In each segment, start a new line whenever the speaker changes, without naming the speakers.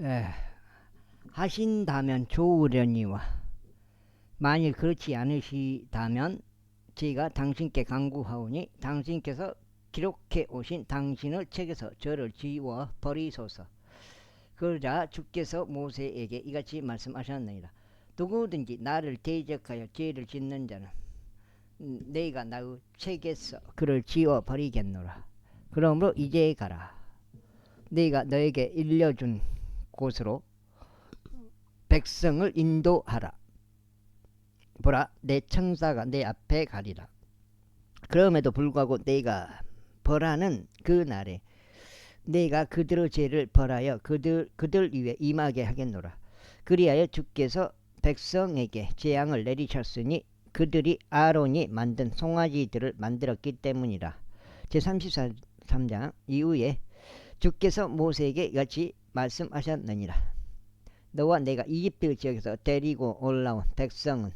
에, 하신다면 좋으려니와 만일 그렇지 않으시다면 제가 당신께 간구하오니 당신께서 기록해 오신 당신의 책에서 저를 지워 버리소서. 그러자 주께서 모세에게 이같이 말씀하셨느니라. 누구든지 나를 대적하여 죄를 짓는 자는 내가 나의 책에서 그를 지워 버리겠노라. 그러므로 이제 가라. 내가 너에게 일러준 곳으로 백성을 인도하라. 보라, 내 천사가 내 앞에 가리라. 그럼에도 불구하고 내가 벌하는 그 날에 내가 그들의 죄를 벌하여 그들 위에 임하게 하겠노라. 그리하여 주께서 백성에게 재앙을 내리셨으니 그들이 아론이 만든 송아지들을 만들었기 때문이라. 제33장 이후에 주께서 모세에게 같이 말씀하셨느니라. 너와 내가 이집트 지역에서 데리고 올라온 백성은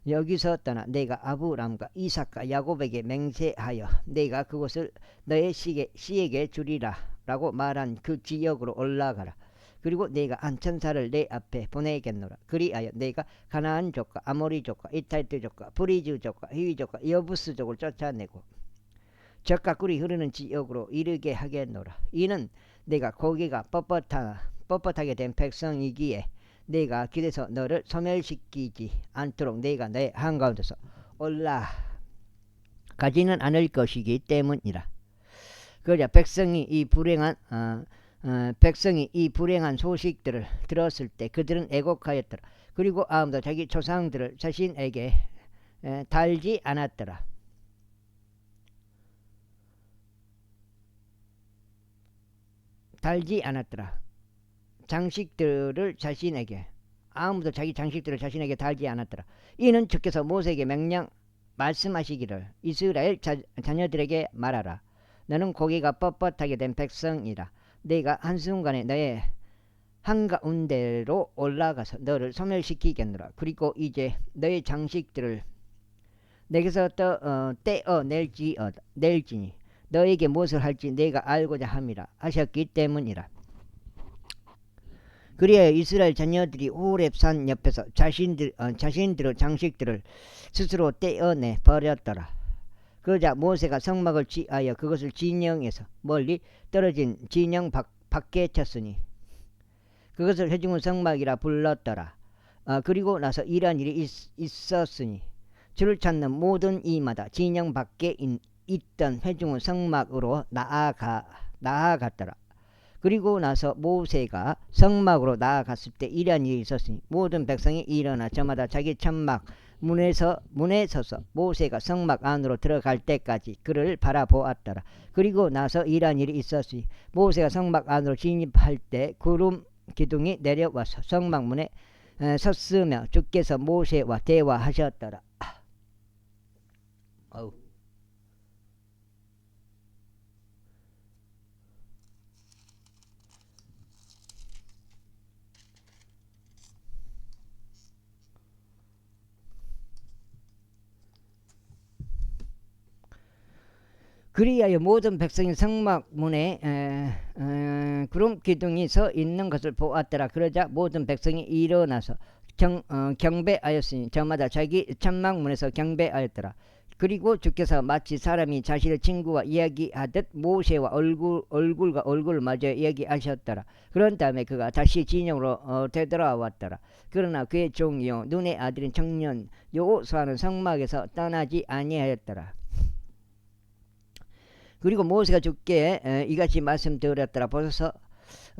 여기서 떠나 내가 아브람과 이삭과 야곱에게 맹세하여 내가 그곳을 너의 씨에게 주리라 라고 말한 그 지역으로 올라가라. 그리고 내가 한 천사를 내 앞에 보내겠노라. 그리하여 내가 가나안족과 아모리족과 이탈트족과 브리즈족과 히위족과 여부스족을 쫓아내고 젖과 꿀이 흐르는 지역으로 이르게 하겠노라. 이는 내가 고기가 뻣뻣하게 된 백성이기에 내가 길에서 너를 소멸시키지 않도록 내가 너의 한가운데서 올라가지는 않을 것이기 때문이라. 그러자 백성이 이 불행한 소식들을 들었을 때 그들은 애곡하였더라. 그리고 아무도 자기 조상들을 자신에게 달지 않았더라. 장식들을 자신에게 아무도 자기 장식들을 자신에게 달지 않았더라. 이는 주께서 모세에게 말씀하시기를 이스라엘 자녀들에게 말하라. 너는 고기가 뻣뻣하게 된 백성이라. 내가 한순간에 너의 한가운데로 올라가서 너를 소멸시키겠노라. 그리고 이제 너의 장식들을 내게서 떼어낼지니 너에게 무엇을 할지 내가 알고자 함이라 하셨기 때문이라. 그리하여 이스라엘 자녀들이 호렙산 옆에서 자신들의 장식들을 스스로 떼어내 버렸더라. 그러자 모세가 성막을 취하여 그것을 진영에서 멀리 떨어진 진영 밖에 쳤으니 그것을 회중의 성막이라 불렀더라. 그리고 나서 이러한 일이 있었으니 주를 찾는 모든 이마다 진영 밖에 있던 회중의 성막으로 나아갔더라. 그리고 나서 모세가 성막으로 나아갔을 때 이러한 일이 있었으니 모든 백성이 일어나 저마다 자기 천막 문에 서서 모세가 성막 안으로 들어갈 때까지 그를 바라보았더라. 그리고 나서 이러한 일이 있었으니 모세가 성막 안으로 진입할 때 구름 기둥이 내려와서 성막 문에 섰으며 주께서 모세와 대화하셨더라. 그리하여 모든 백성이 성막 문에 구름 기둥이 서 있는 것을 보았더라. 그러자 모든 백성이 일어나서 경배하였으니 저마다 자기 천막 문에서 경배하였더라. 그리고 주께서 마치 사람이 자신의 친구와 이야기하듯 모세와 얼굴과 얼굴을 마주해 이야기하셨더라. 그런 다음에 그가 다시 진영으로 되돌아왔더라. 그러나 그의 종이요 눈의 아들인 청년 여호수아는 성막에서 떠나지 아니하였더라. 그리고 모세가 주께 이같이 말씀드렸더라. 보소서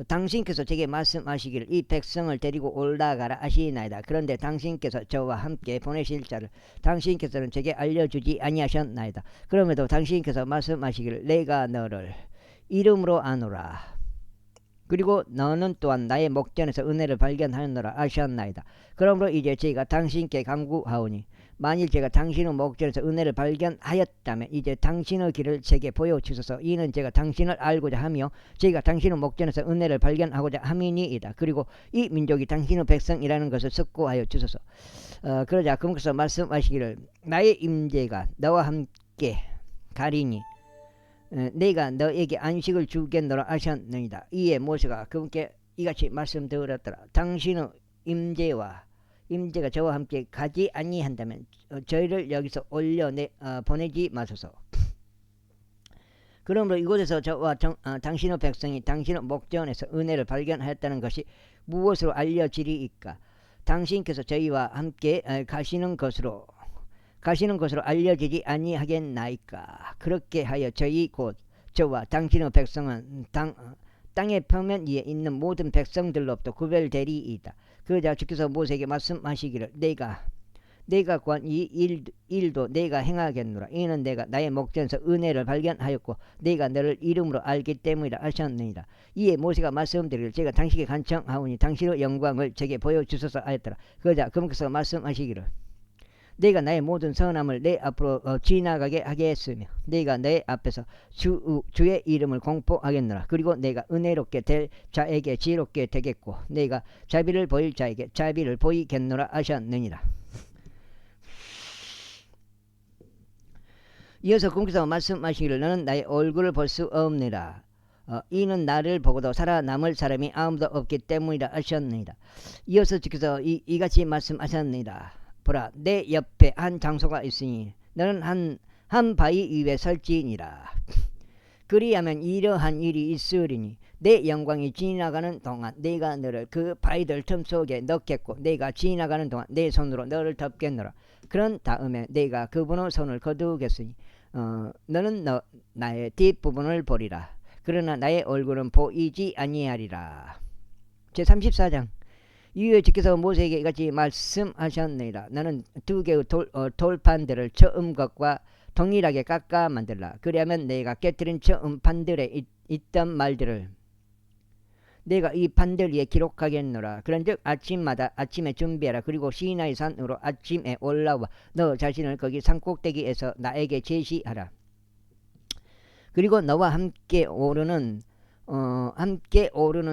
당신께서 제게 말씀하시기를 이 백성을 데리고 올라가라 하시나이다. 그런데 당신께서 저와 함께 보내실 자를 당신께서는 제게 알려주지 아니하셨나이다. 그럼에도 당신께서 말씀하시기를 내가 너를 이름으로 아노라. 그리고 너는 또한 나의 목전에서 은혜를 발견하였노라 하셨나이다. 그러므로 이제 제가 당신께 간구하오니 만일 제가 당신의 목전에서 은혜를 발견하였다면 이제 당신의 길을 제게 보여주소서. 이는 제가 당신을 알고자 하며 제가 당신의 목전에서 은혜를 발견하고자 함이니이다. 그리고 이 민족이 당신의 백성이라는 것을 숙고하여 주소서. 그러자 그분께서 말씀하시기를 나의 임재가 너와 함께 가리니 내가 너에게 안식을 주겠노라 하셨느니라. 이에 모세가 그분께 이같이 말씀드렸더라. 당신의 임재가 저와 함께 가지 아니한다면 저희를 여기서 보내지 마소서. 그러므로 이곳에서 저와 당신의 백성이 당신의 목전에서 은혜를 발견하였다는 것이 무엇으로 알려지리이까? 당신께서 저희와 함께 가시는 것으로 알려지지 아니하겠나이까? 그렇게 하여 저희 곧 저와 당신의 백성은 땅의 표면 위에 있는 모든 백성들로부터 구별되리이다. 그러자 주께서 모세에게 말씀하시기를 내가 구한 이 일도 내가 행하겠노라. 이는 내가 나의 목전에서 은혜를 발견하였고 내가 너를 이름으로 알기 때문이라 하셨느니라. 이에 모세가 말씀드리기를 제가 당신께 간청하오니 당신의 영광을 제게 보여주소서 하였더라. 그러자 그분께서 말씀하시기를 내가 나의 모든 선함을 내 앞으로 지나가게 하겠으며 내가 내 앞에서 주의 이름을 공포하겠노라. 그리고 내가 은혜롭게 될 자에게 지혜롭게 되겠고 내가 자비를 보일 자에게 자비를 보이겠노라 하셨느니라. 이어서 그분께서 말씀하시기를 너는 나의 얼굴을 볼 수 없느니라. 이는 나를 보고도 살아남을 사람이 아무도 없기 때문이라 하셨느니라. 이어서 주께서 이같이 말씀하셨느니라. 보라, 내 옆에 한 장소가 있으니 너는 한 바위 위에 설지니라. 그리하면 이러한 일이 있으리니 내 영광이 지나가는 동안 내가 너를 그 바위들 틈 속에 넣겠고 내가 지나가는 동안 내 손으로 너를 덮겠노라. 그런 다음에 내가 그분의 손을 거두겠으니 너는 나의 뒷부분을 보리라. 그러나 나의 얼굴은 보이지 아니하리라. 제34장. 이후에 주께서 모세에게 이같이 말씀하셨느니라. 너는 두 개의 돌판들을 처음 것과 동일하게 깎아 만들라. 그리하면 내가 깨뜨린 처음 판들에 있던 말들을 내가 이 판들 위에 기록하겠노라. 그런즉 아침에 준비하라. 그리고 시나이 산으로 아침에 올라와 너 자신을 거기 산꼭대기에서 나에게 제시하라. 그리고 너와 함께 오르는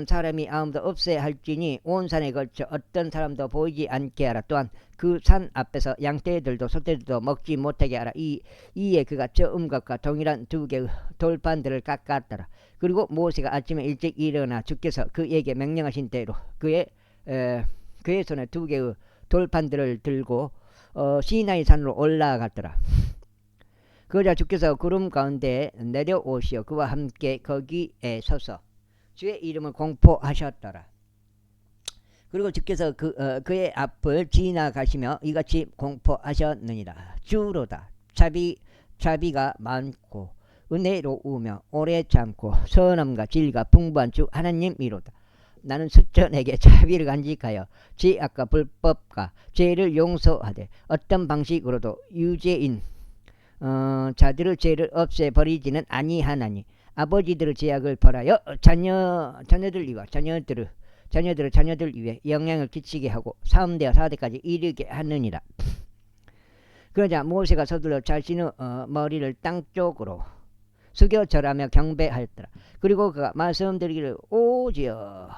사람이 아무도 없어야 할지니 온 산에 걸쳐 어떤 사람도 보이지 않게 하라. 또한 그 산 앞에서 양떼들도 소떼들도 먹지 못하게 하라. 이에 그가 처음 것과 동일한 두 개의 돌판들을 깎았더라. 그리고 모세가 아침에 일찍 일어나 주께서 그에게 명령하신 대로 그의 손에 두 개의 돌판들을 들고 시나이 산으로 올라갔더라. 그러자 주께서 구름 가운데 내려오시어 그와 함께 거기에 서서 주의 이름을 공포하셨더라. 그리고 주께서 그의 앞을 지나가시며 이같이 공포하셨느니라. 주로다. 자비가 많고 은혜로우며 오래 참고 선함과 진리가 풍부한 주 하나님이로다. 나는 수천에게 자비를 간직하여 죄악과 불법과 죄를 용서하되 어떤 방식으로도 유죄인 자들의 죄를 없애버리지는 아니하나니 아버지들의 죄악을 벌하여 자녀들 위해 영향을 끼치게 하고 3대와 4대까지 이르게 하느니라. 그러자 모세가 서둘러 자신의 머리를 땅 쪽으로 숙여 절하며 경배하였더라. 그리고 그가 말씀드리기를 오지여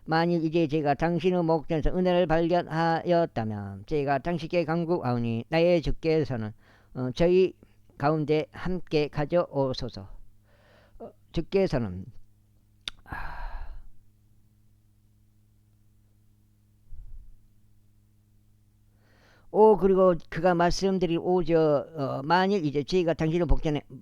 만일 이제 제가 당신의 목전에서 은혜를 발견하였다면 제가 당신께 간구하오니 나의 주께서는 저희 가운데 함께 가져오소서. 주께서는 그리고 그가 말씀드릴 만일 이제 저희가 당신의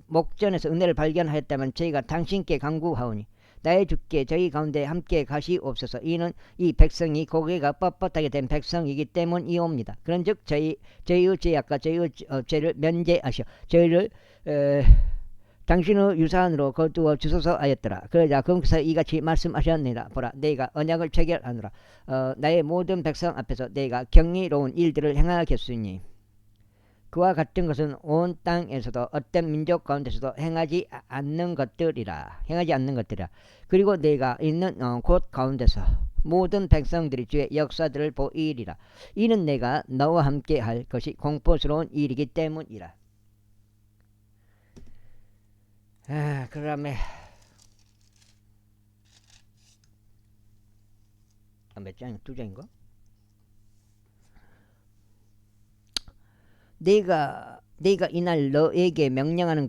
목전에서 은혜를 발견하였다면 저희가 당신께 간구하오니 나의 주께 저희 가운데 함께 가시옵소서. 이는 이 백성이 고개가 뻣뻣하게 된 백성이기 때문이옵니다. 그런즉 저희의 죄악과 저희의 죄를 면제하시어 저희를 당신의 유산으로 거두어 주소서 하였더라. 그러자 그분께서 이같이 말씀하셨느니라. 보라, 내가 언약을 체결하노라. 나의 모든 백성 앞에서 내가 경이로운 일들을 행하겠으니 그와 같은 것은 온 땅에서도 어떤 민족 가운데서도 행하지 않는 것들이라. 그리고 내가 있는 곳 가운데서 모든 백성들이 주의 역사들을 보이리라. 이는 내가 너와 함께 할 것이 공포스러운 일이기 때문이라. 그 다음에 몇 장? 2장인가? 내가 이날 너에게 명령하는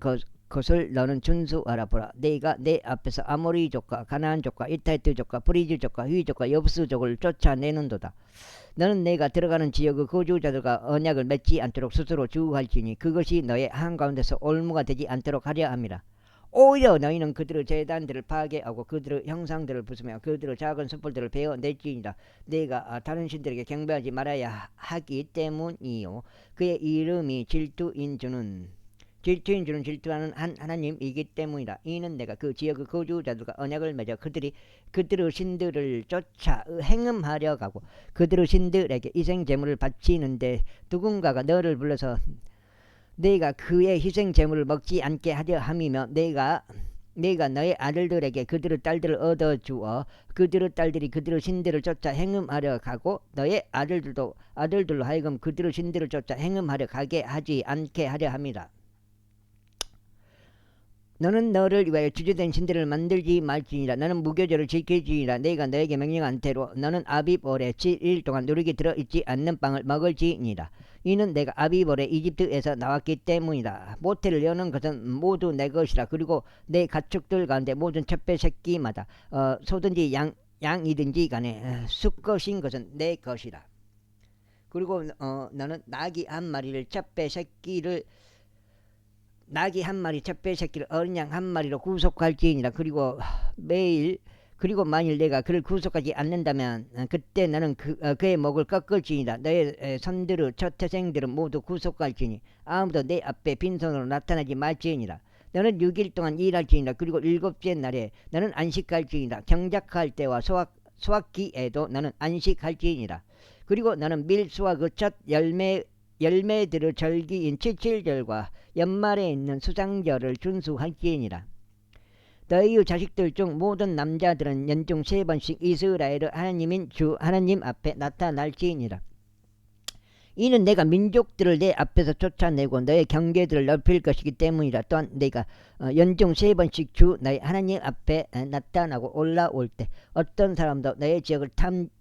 것을 너는 준수하라. 보라, 내가 내 앞에서 아모리족과 가나안족과 이타이트족과 브리즈족과 휘족과 여부스족을 쫓아내는도다. 너는 내가 들어가는 지역의 거주자들과 언약을 맺지 않도록 스스로 주의할지니 그것이 너의 한가운데서 올무가 되지 않도록 하려 함이라. 오히려 너희는 그들의 제단들을 파괴하고 그들의 형상들을 부수며 그들의 작은 숯불들을 베어낼지니라. 내가 다른 신들에게 경배하지 말아야 하기 때문이요. 그의 이름이 질투인 주는 질투하는 한 하나님이기 때문이라. 이는 내가 그 지역의 거주자들과 언약을 맺어 그들의 신들을 쫓아 행음하려 가고 그들의 신들에게 희생제물을 바치는데 누군가가 너를 불러서 내가 그의 희생제물을 먹지 않게 하려 함이며 내가 너의 아들들에게 그들의 딸들을 얻어주어 그들의 딸들이 그들의 신들을 쫓아 행음하려 가고 너의 아들들로 하여금 그들의 신들을 쫓아 행음하려 가게 하지 않게 하려 함이라. 너는 너를 위하여 주제된 신들을 만들지 말지니라. 너는 무교절을 지킬지니라. 내가 너에게 명령한 대로 너는 아비벌에 7일 동안 누룩이 들어있지 않는 빵을 먹을지니라. 이는 내가 아비벌에 이집트에서 나왔기 때문이다. 모태를 여는 것은 모두 내 것이라. 그리고 내 가축들 가운데 모든 첩배 새끼마다 소든지 양이든지 간에 수컷인 것은 내 것이라. 그리고 너는 나귀 한 마리를 첩배 새끼를 어린 양 한 마리로 구속할지니라. 그리고 만일 내가 그를 구속하지 않는다면 그때 너는 그의 목을 꺾을지니라. 너의 손들의 첫 태생들은 모두 구속할지니 아무도 내 앞에 빈손으로 나타나지 말지니라. 너는 6일 동안 일할지니라. 그리고 7째 날에 너는 안식할지니라. 경작할 때와 수확기에도 너는 안식할지니라. 그리고 너는 밀수와 그 첫 열매들의 절기인 칠칠절과 연말에 있는 수장절을 준수할지니라. 너희의 자식들 중 모든 남자들은 연중 3번씩 이스라엘의 하나님인 주 하나님 앞에 나타날지니라. 이는 내가 민족들을 내 앞에서 쫓아내고 너의 경계들을 넓힐 것이기 때문이라. 또한 내가 연중 3번씩 주 너의 하나님 앞에 나타나고 올라올 때 어떤 사람도 너의 지역을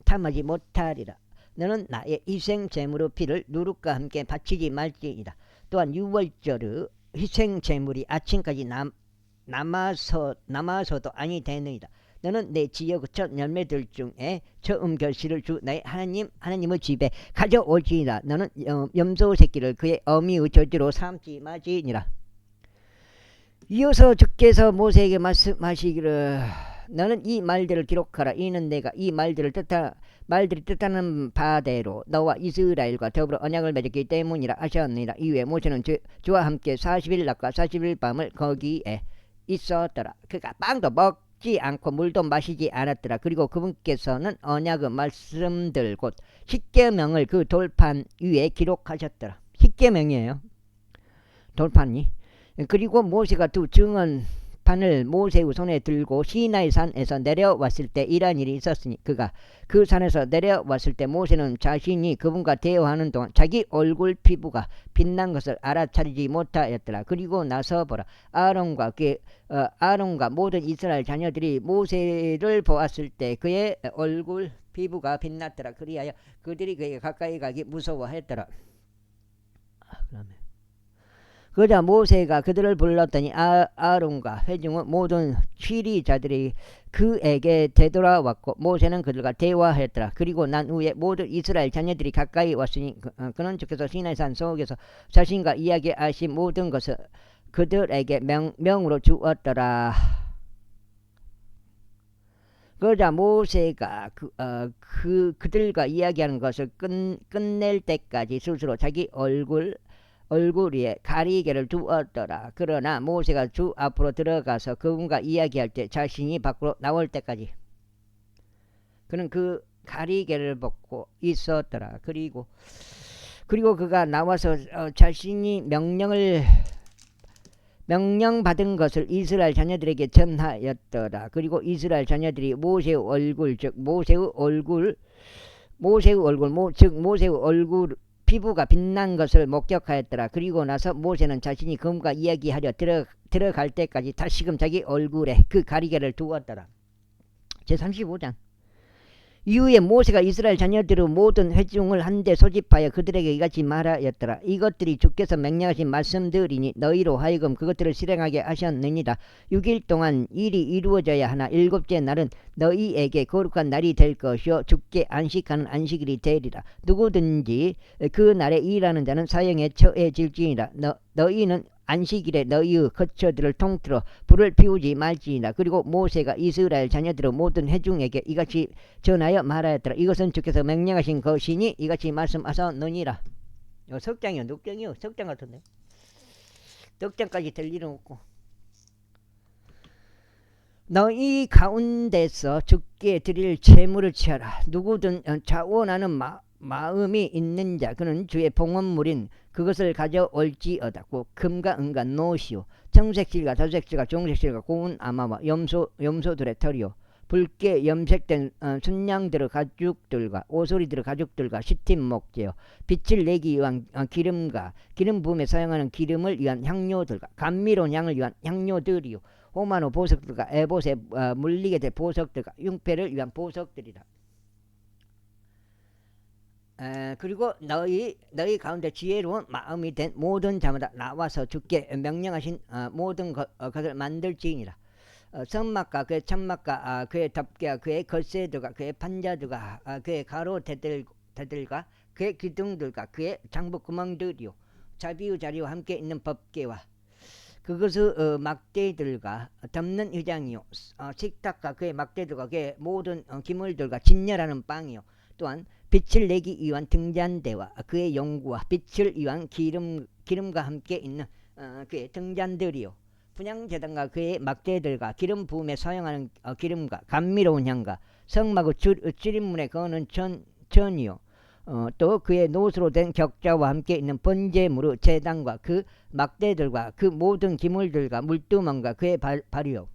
탐하지 못하리라. 너는 나의 희생제물의 피를 누룩과 함께 바치지 말지니라. 또한 6월절의 희생제물이 아침까지 남아서도 아니 되느니라. 너는 내 지역의 첫 열매들 중에 처음 결실을 주 나의 하나님의 집에 가져올지니라. 너는 염소 새끼를 그의 어미의 저주로 삼지 말지니라. 이어서 주께서 모세에게 말씀하시기를 너는 이 말들을 기록하라. 이는 내가 이 말들이 뜻하는 바대로 너와 이스라엘과 더불어 언약을 맺었기 때문이라 하셨느니라. 이후에 모세는 주와 함께 40일 낮과 40일 밤을 거기에 있었더라. 그가 빵도 먹지 않고 물도 마시지 않았더라. 그리고 그분께서는 언약의 말씀들 곧 십계명을 그 돌판 위에 기록하셨더라. 십계명이에요, 돌판이. 그리고 모세가 두 증언판을 모세의 손에 들고 시나이 산에서 내려왔을 때 이러한 일이 있었으니 그가 그 산에서 내려왔을 때 모세는 자신이 그분과 대화하는 동안 자기 얼굴 피부가 빛난 것을 알아차리지 못하였더라. 그리고 나서 보라, 아론과 모든 이스라엘 자녀들이 모세를 보았을 때 그의 얼굴 피부가 빛났더라. 그리하여 그들이 그에게 가까이 가기 무서워했더라. 그러자 모세가 그들을 불렀더니 아론과 회중의 모든 취리자들이 그에게 되돌아왔고 모세는 그들과 대화했더라. 그리고 난 후에 모든 이스라엘 자녀들이 가까이 왔으니 그는 주께서 시내산 속에서 자신과 이야기하신 모든 것을 그들에게 명으로 주었더라. 그러자 모세가 그들과 이야기하는 것을 끝낼 때까지 스스로 자기 얼굴 위에 가리개를 두었더라. 그러나 모세가 주 앞으로 들어가서 그분과 이야기할 때 자신이 밖으로 나올 때까지 그는 그 가리개를 벗고 있었더라. 그리고 그가 나와서 자신이 명령받은 것을 이스라엘 자녀들에게 전하였더라. 그리고 이스라엘 자녀들이 모세의 얼굴 피부가 빛난 것을 목격하였더라. 그리고 나서 모세는 자신이 그분과 이야기하려 들어갈 때까지 다시금 자기 얼굴에 그 가리개를 두었더라. 제35장. 이후에 모세가 이스라엘 자녀들의 모든 회중을 한데 소집하여 그들에게 이같이 말하였더라. 이것들이 주께서 명령하신 말씀들이니 너희로 하여금 그것들을 실행하게 하셨느니라. 6일 동안 일이 이루어져야 하나 일곱째 날은 너희에게 거룩한 날이 될 것이요 주께 안식하는 안식일이 되리라. 누구든지 그 날에 일하는 자는 사형에 처해질지니라. 너희는 안식일에 너희의 거처들을 통틀어 불을 피우지 말지니라. 그리고 모세가 이스라엘 자녀들의 모든 회중에게 이같이 전하여 말하였더라. 이것은 주께서 명령하신 것이니 이같이 말씀하셨느니라. 석장이요, 넉장이요, 석장 같은데. 넉장까지 될 일은 없고. 너희 가운데서 주께 드릴 제물을 취하라. 누구든 자원하는 마음이 있는 자 그는 주의 봉헌물인 그것을 가져올지어다. 곧 금과 은과 노시오 청색실과 자색실과 종색실과 고운 아마와 염소들의 털이요 붉게 염색된 순양들의 가죽들과 오소리들의 가죽들과 시틴 목재요 빛을 내기 위한 기름과 기름 부음에 사용하는 기름을 위한 향료들과 감미로운 향을 위한 향료들이요 호마노 보석들과 에봇에 물리게 될 보석들과 융패를 위한 보석들이다. 그리고 너희 가운데 지혜로운 마음이 된 모든 자마다 나와서 주께 명령하신 모든 것을 만들지니라. 성막과 그의 천막과 그의 덮개와 그의 겉세들과 그의 판자들과 그의 가로대들과 그의 기둥들과 그의 장부구멍들이요 자비의 자리와 함께 있는 법궤와 그것의 막대들과 덮는 의장이요 식탁과 그의 막대들과 그의 모든 기물들과 진열하는 빵이요 또한 빛을 내기 위한 등잔대와 그의 용구와 빛을 위한 기름과 함께 있는 그의 등잔들이요 분향제단과 그의 막대들과 기름 부음에 사용하는 기름과 감미로운 향과 성막의 출입문에 거는 천이요 또 그의 노수로 된 격자와 함께 있는 번제물의 제단과 그 막대들과 그 모든 기물들과 물두멍과 그의 발이요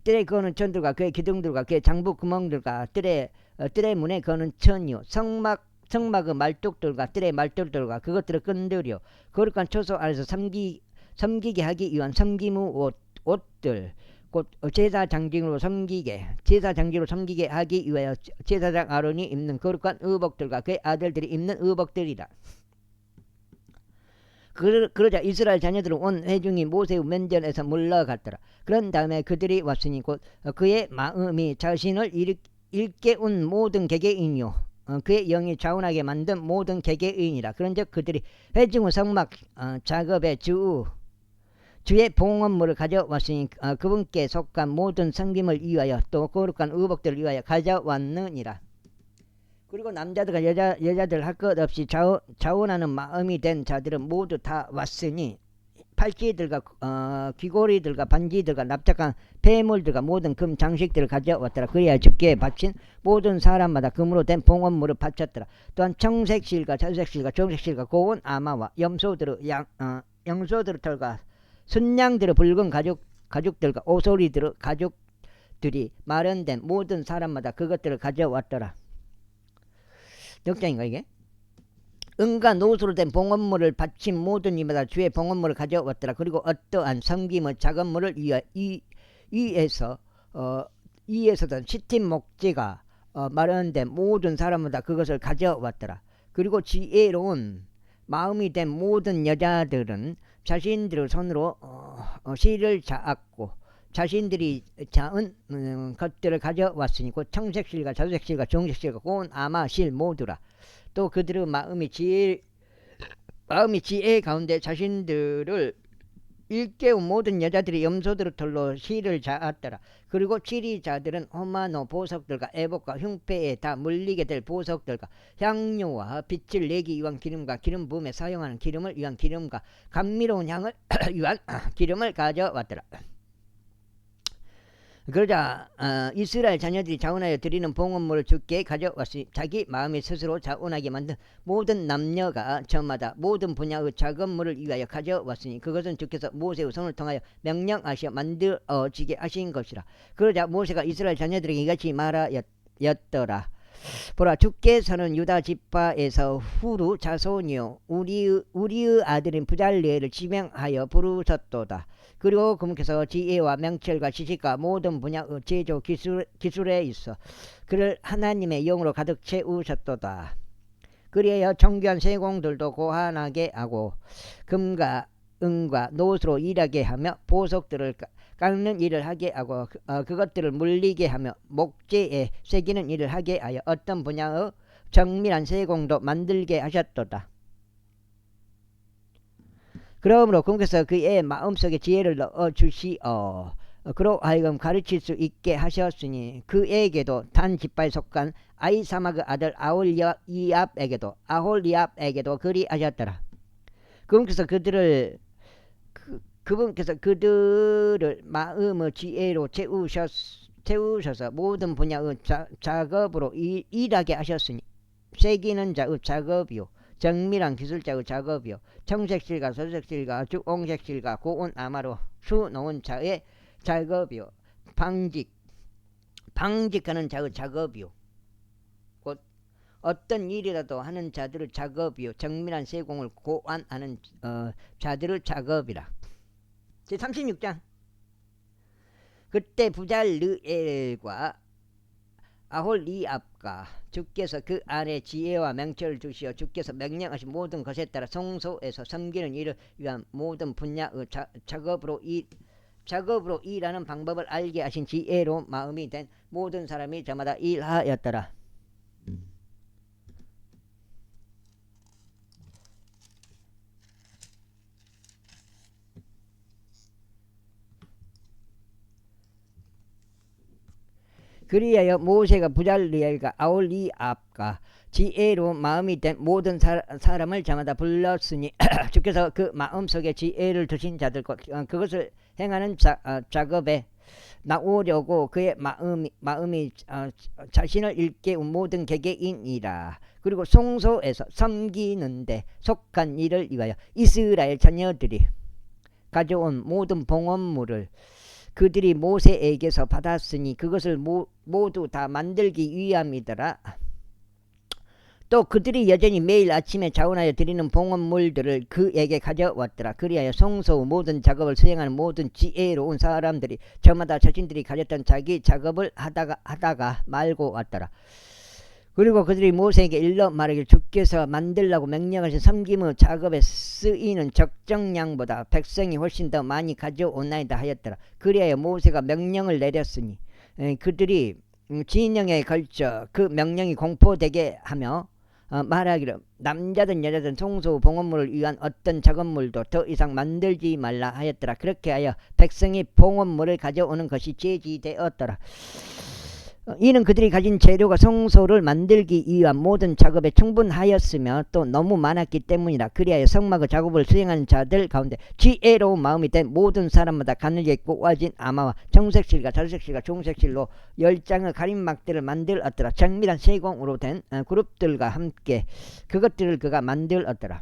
뜰에 거는 천들과 그의 기둥들과 그의 장부 구멍들과 뜰의 문에 거는 천이요 성막의 말뚝들과 뜰의 말뚝들과 그것들을 끈들이요 거룩한 초소 안에서 섬기게 하기 위한 섬기무 옷들 곧 제사 장기로 섬기게 하기 위하여 제사장 아론이 입는 거룩한 의복들과 그의 아들들이 입는 의복들이다. 그러자 이스라엘 자녀들은 온 회중이 모세의 면전에서 물러갔더라. 그런 다음에 그들이 왔으니 곧 그의 마음이 자신을 일깨운 모든 개개인이요 그의 영이 자원하게 만든 모든 개개인이라. 그런즉 그들이 회중의 성막 작업에 주의 봉헌물을 가져왔으니 그분께 속한 모든 섬김을 위하여 또 거룩한 의복들을 위하여 가져왔느니라. 그리고 남자들과 여자들 할 것 없이 자원하는 마음이 된 자들은 모두 다 왔으니 팔찌들과 귀고리들과 반지들과 납작한 폐물들과 모든 금 장식들을 가져왔더라. 그래야 주께 바친 모든 사람마다 금으로 된 봉헌물을 바쳤더라. 또한 청색실과 자색실과 정색실과 고운 아마와 염소들의 털과 순양들의 붉은 가죽들과 오소리들의 가죽들이 마련된 모든 사람마다 그것들을 가져왔더라. 역장인가 이게? 은과 노수로 된 봉헌물을 바친 모든 이마다 주의 봉헌물을 가져왔더라. 그리고 어떠한 섬김의 작업물을 이에서던 시틴 목재가 마련된 모든 사람마다 그것을 가져왔더라. 그리고 지혜로운 마음이 된 모든 여자들은 자신들의 손으로 실을 자았고 자신들이 자은 것들을 가져왔으니 곧 청색실과 자색실과 정색실과 고운 아마실 모두라. 또 그들의 마음이 지혜 가운데 자신들을 일깨운 모든 여자들이 염소들의 털로 실을 자았더라. 그리고 지리자들은 호마노 보석들과 에봇과 흉패에 다 물리게 될 보석들과 향료와 빛을 내기 위한 기름과 기름 부음에 사용하는 기름을 위한 기름과 감미로운 향을 위한 기름을 가져왔더라. 그러자 이스라엘 자녀들이 자원하여 드리는 봉헌물을 주께 가져왔으니 자기 마음이 스스로 자원하게 만든 모든 남녀가 저마다 모든 분야의 작업물을 위하여 가져왔으니 그것은 주께서 모세의 손을 통하여 명령하시어 만들어지게 하신 것이라. 그러자 모세가 이스라엘 자녀들에게 이같이 말하였더라. 보라, 주께서는 유다 지파에서 후루 자손이요 우리의 아들인 부잘리엘을 지명하여 부르셨도다. 그리고 그분께서 지혜와 명철과 지식과 모든 분야의 제조 기술에 있어 그를 하나님의 영으로 가득 채우셨도다. 그리하여 정교한 세공들도 고안하게 하고 금과 은과 노수로 일하게 하며 보석들을 깎는 일을 하게 하고 그것들을 물리게 하며 목재에 새기는 일을 하게 하여 어떤 분야의 정밀한 세공도 만들게 하셨도다. 그러므로 그분께서 그의 마음속에 지혜를 넣어 주시어 그로 하여금 가르칠 수 있게 하셨으니 그에게도 단 지파에 속한 아이사마그 아들 아홀리압에게도 그리하셨더라. 그분께서 그들을 마음의 지혜로 채우셔서 모든 분야의 작업으로 일하게 하셨으니 새기는 자의 작업이요 정밀한 기술자의 작업이요 청색실과 서색실과 주홍색실과 고운 아마로 수놓은 자의 작업이요 방직하는 자의 작업이요 곧 어떤 일이라도 하는 자들의 작업이요 정밀한 세공을 고안하는 자들의 작업이라. 제36장. 그때 부잘르엘과 아홀리압과 주께서 그 안에 지혜와 명철을 주시어 주께서 명령하신 모든 것에 따라 성소에서 섬기는 일을 위한 모든 분야의 작업으로 일하는 방법을 알게 하신 지혜로 마음이 된 모든 사람이 저마다 일하였더라. 그리하여 모세가 부잘리엘과 아홀리압과 지혜로 마음이 된 모든 사람을 저마다 불렀으니 주께서 그 마음속에 지혜를 두신 자들과 그것을 행하는 작업에 나오려고 그의 마음이 자신을 일깨운 모든 개개인이라. 그리고 성소에서 섬기는데 속한 일을 위하여 이스라엘 자녀들이 가져온 모든 봉헌물을 그들이 모세에게서 받았으니 그것을 모두 다 만들기 위함이더라. 또 그들이 여전히 매일 아침에 자원하여 드리는 봉헌물들을 그에게 가져왔더라. 그리하여 성소의 모든 작업을 수행하는 모든 지혜로운 사람들이 저마다 자신들이 가졌던 자기 작업을 하다가 말고 왔더라. 그리고 그들이 모세에게 일러 말하길 주께서 만들라고 명령하신 섬김의 작업에 쓰이는 적정량보다 백성이 훨씬 더 많이 가져오나이다 하였더라. 그리하여 모세가 명령을 내렸으니 그들이 진영에 걸쳐 그 명령이 공포되게 하며 말하기를 남자든 여자든 성소 봉헌물을 위한 어떤 작업물도 더 이상 만들지 말라 하였더라. 그렇게 하여 백성이 봉헌물을 가져오는 것이 제지되었더라. 이는 그들이 가진 재료가 성소를 만들기 위한 모든 작업에 충분하였으며 또 너무 많았기 때문이라. 그리하여 성막의 작업을 수행하는 자들 가운데 지혜로운 마음이 된 모든 사람마다 가늘게 꼬아진 아마와 정색실과 자색실과 종색실로 10장의 가림막들을 만들었더라. 정밀한 세공으로 된 그룹들과 함께 그것들을 그가 만들었더라.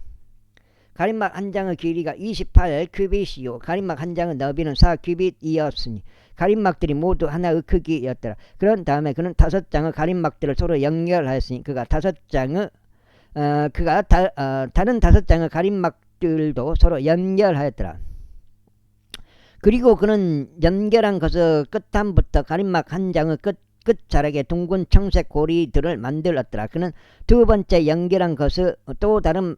가림막 한 장의 길이가 28규빗이요 가림막 한 장의 너비는 4규빗이었으니 가림막들이 모두 하나의 크기였더라. 그런 다음에 그는 5장의 가림막들을 서로 연결하였으니 다른 5장의 가림막들도 서로 연결하였더라. 그리고 그는 연결한 것의 끝함부터 가림막 한 장의 끝자락에 둥근 청색 고리들을 만들었더라. 그는 두 번째 연결한 것의 또 다른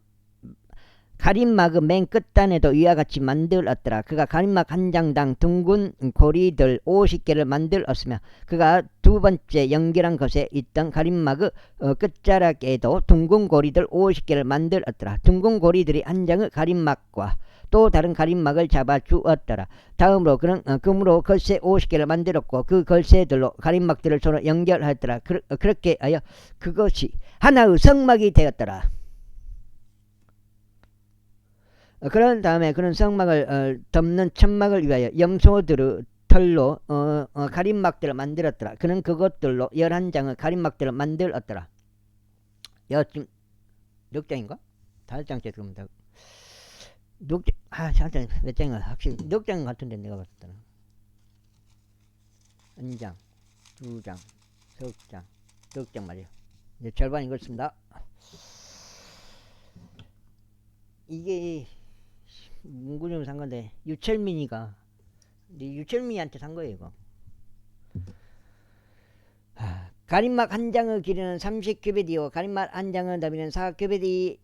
가림막의 맨 끝단에도 이와 같이 만들었더라. 그가 가림막 한 장당 둥근 고리들 50개를 만들었으며 그가 두 번째 연결한 것에 있던 가림막의 끝자락에도 둥근 고리들 50개를 만들었더라. 둥근 고리들이 한 장의 가림막과 또 다른 가림막을 잡아주었더라. 다음으로 그는 금으로 걸쇠 50개를 만들었고 그 걸쇠들로 가림막들을 서로 연결하였더라. 그렇게 하여 그것이 하나의 성막이 되었더라. 그런 다음에 그는 성막을 덮는 천막을 위하여 염소들의 털로 가림막들을 만들었더라. 그는 그것들로 11장의 가림막들을 만들었더라. 지금 6장인가? 5장째 들어옵니다. 6장, 몇 장인가? 확실히 6장 같은데 내가 봤을 때는 1장, 2장, 3장, 6장 말이야. 이제 절반 읽었습니다. 이게 문구점 산 건데 유철민이가 유철민이한테 산 거예요 이거. 가림막 한 장의 길이는 30규빗이요 가림막 한 장의 너비는 4규빗이었더라.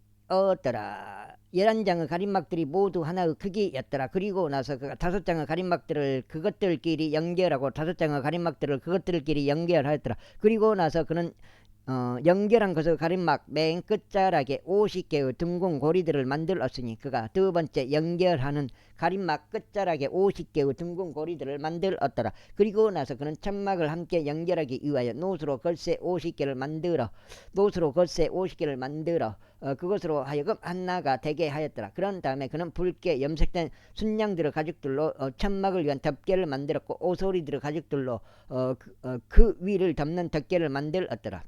11장의 가림막들이 모두 하나의 크기였더라. 그리고 나서 그가 5장의 가림막들을 그것들끼리 연결하고 5장의 가림막들을 그것들끼리 연결하였더라. 그리고 나서 그는 연결한 것을 가림막 맨 끝자락에 50개의 둥근 고리들을 만들었으니 그가 두 번째 연결하는 가림막 끝자락에 50개의 둥근 고리들을 만들었더라. 그리고 나서 그는 천막을 함께 연결하기 위하여 노수로 걸쇠 50개를 만들어 그것으로 하여금 하나가 되게 하였더라. 그런 다음에 그는 붉게 염색된 순양들의 가죽들로 천막을 위한 덮개를 만들었고 오소리들의 가죽들로 그 위를 덮는 덮개를 만들었더라.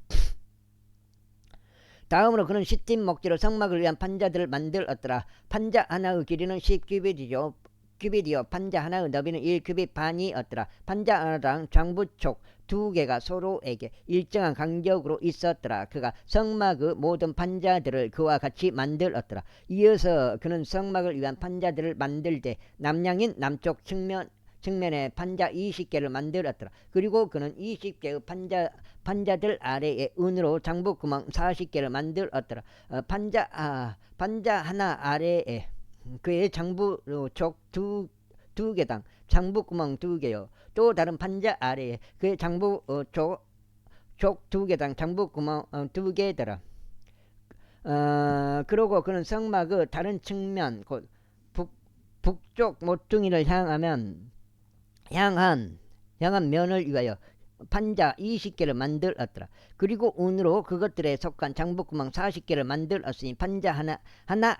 다음으로 그는 시팀 목재로 성막을 위한 판자들을 만들었더라. 판자 하나의 길이는 10규빗이요 판자 하나의 너비는 1규빗 반이었더라. 판자 하나당 장부촉 2개가 서로에게 일정한 간격으로 있었더라. 그가 성막의 모든 판자들을 그와 같이 만들었더라. 이어서 그는 성막을 위한 판자들을 만들 때 남양인 남쪽 측면에 판자 20개를 만들었더라. 그리고 그는 20개의 판자들 아래에 은으로 장부구멍 40개를 만들었더라. 판자 하나 아래에 그의 장부촉 두 개당 장부구멍 2개요. 또 다른 판자 아래에 그의 장부촉 2개당 장부구멍 2개더라. 그러고 그는 성막의 다른 측면 곧 북쪽 모퉁이를 향한 면을 위하여 판자 20개를 만들었더라. 그리고 운으로 그것들에 속한 장부구멍 40개를 만들었으니 판자 하나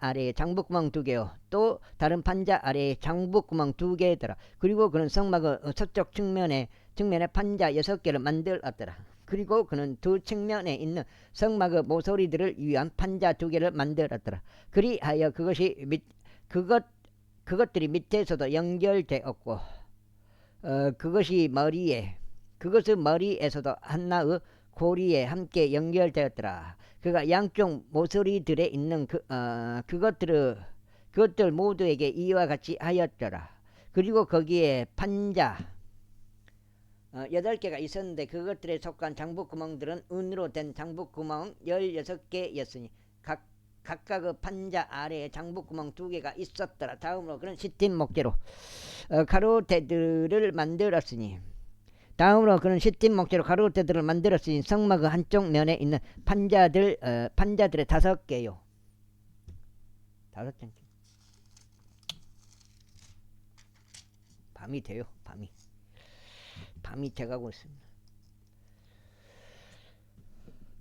아래에 장부구멍 2개요. 또 다른 판자 아래에 장부구멍 2개더라. 그리고 그는 성막의 서쪽 측면에 판자 6개를 만들었더라. 그리고 그는 두 측면에 있는 성막의 모서리들을 위한 판자 2개를 만들었더라. 그리하여 그것들이 밑에서도 연결되었고 그것의 머리에서도 하나의 고리에 함께 연결되었더라. 그가 양쪽 모서리들에 있는 그것들 모두에게 이와 같이 하였더라. 그리고 거기에 판자 8개가 있었는데 그것들에 속한 장부구멍들은 은으로 된 장부구멍 16개였으니 각각의 판자 아래에 장부구멍 2개가 있었더라. 다음으로 그는 시팀 목재로 가로대들을 만들었으니 성막의 한쪽 면에 있는 판자들의 5개요. 5장. 밤이 돼요. 밤이 돼가고 있습니다.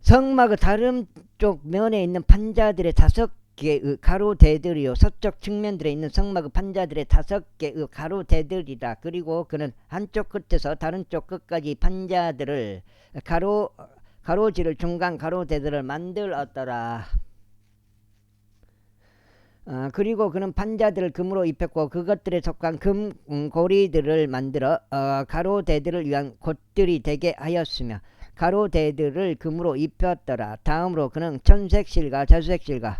성막의 다른 쪽 면에 있는 판자들의 5개의 가로대들이요 서쪽 측면들에 있는 성막의 판자들의 5개의 가로대들이다. 그리고 그는 한쪽 끝에서 다른 쪽 끝까지 판자들을 가로지를 중간 가로대들을 만들었더라. 그리고 그는 판자들을 금으로 입혔고 그것들에 속한 금 고리들을 만들어 가로대들을 위한 곶들이 되게 하였으며 가로대들을 금으로 입혔더라. 다음으로 그는 청색실과 자주색실과